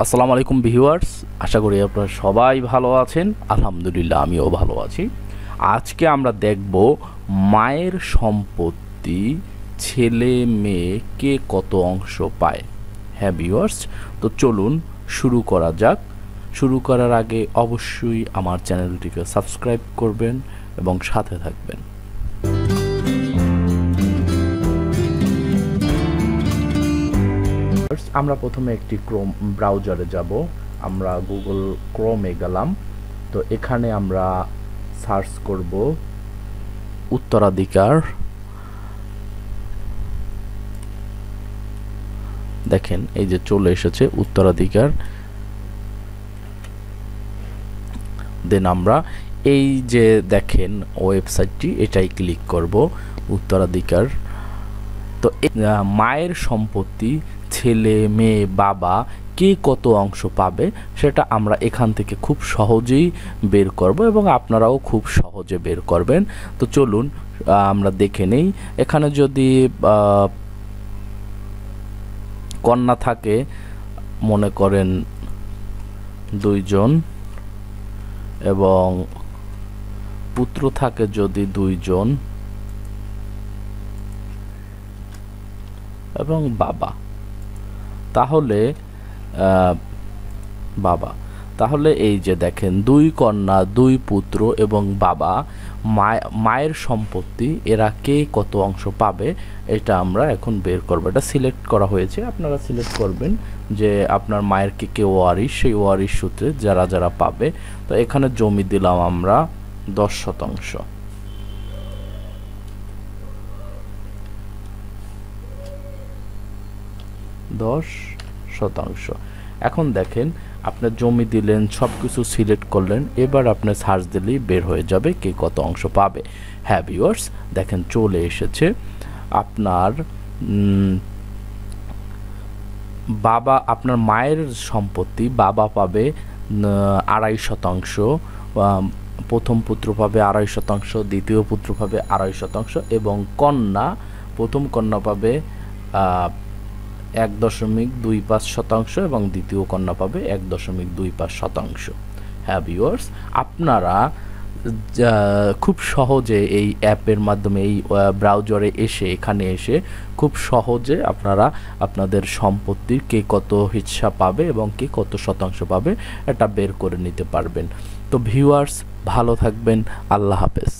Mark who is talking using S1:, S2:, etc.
S1: আসসালামু আলাইকুম ভিউয়ার্স, আশা করি আপনারা সবাই ভালো আছেন। আলহামদুলিল্লাহ আমিও ভালো আছি। আজকে আমরা দেখব মায়ের সম্পত্তি ছেলে মেয়ে কে কত অংশ পায়। হ্যাঁ ভিউয়ার্স, তো চলুন শুরু করা যাক। শুরু করার আগে অবশ্যই আমার চ্যানেলটিকে সাবস্ক্রাইব করবেন এবং সাথে থাকবেন। আমরা প্রথমে একটি ক্রোম ব্রাউজারে যাব। আমরা গুগল ক্রোমে গেলাম। তো এখানে আমরা সার্চ করব উত্তরাধিকার। দেখেন এই যে চলে এসেছে উত্তরাধিকার। দেন আমরা এই যে দেখেন ওয়েবসাইটটি, এটাই ক্লিক করব উত্তরাধিকার। তো মায়ের সম্পত্তি ছেলে মেয়ে বাবা কে কত অংশ পাবে সেটা আমরা এখান থেকে খুব সহজেই বের করব এবং আপনারাও খুব সহজে বের করবেন। তো চলুন আমরা দেখে নেই। এখানে যদি কন্যা থাকে, মনে করেন 2 জন, এবং পুত্র থাকে যদি 2 জন, এবং বাবা, তাহলে এই যে দেখেন 2 কন্যা 2 পুত্র এবং বাবা, মায়ের সম্পত্তি এরা কে কত অংশ পাবে এটা আমরা এখন বের করব। এটা সিলেক্ট করা হয়েছে, আপনারা সিলেক্ট করবেন যে আপনার মায়ের কে ওয়ারিশ, সেই ওয়ারিশ সূত্রে যারা যারা পাবে। তো এখানে জমি দিলাম আমরা 10%। এখন দেখেন আপনার জমি দিলেন, সব কিছু সিলেক্ট করলেন, এবার আপনি সার্চ দিলেই বের হয়ে যাবে কে কত অংশ পাবে। হ্যাঁ ভিউয়ার্স, দেখেন চলে এসেছে। আপনার বাবা, আপনার মায়ের সম্পত্তি বাবা পাবে 2.5%, প্রথম পুত্র পাবে 2.5%, দ্বিতীয় পুত্র পাবে 2.5%, এবং কন্যা, প্রথম কন্যা পাবে 1.25% এবং দ্বিতীয় কন্যা পাবে 1.25%। হ্যাঁ ভিউয়ার্স, আপনারা খুব সহজে এই অ্যাপের মাধ্যমে, এই ব্রাউজারে এসে, এখানে এসে খুব সহজে আপনারা আপনাদের সম্পত্তির কে কত হিস্সা পাবে এবং কে কত শতাংশ পাবে এটা বের করে নিতে পারবেন। তো ভিউয়ার্স, ভালো থাকবেন। আল্লাহ হাফেজ।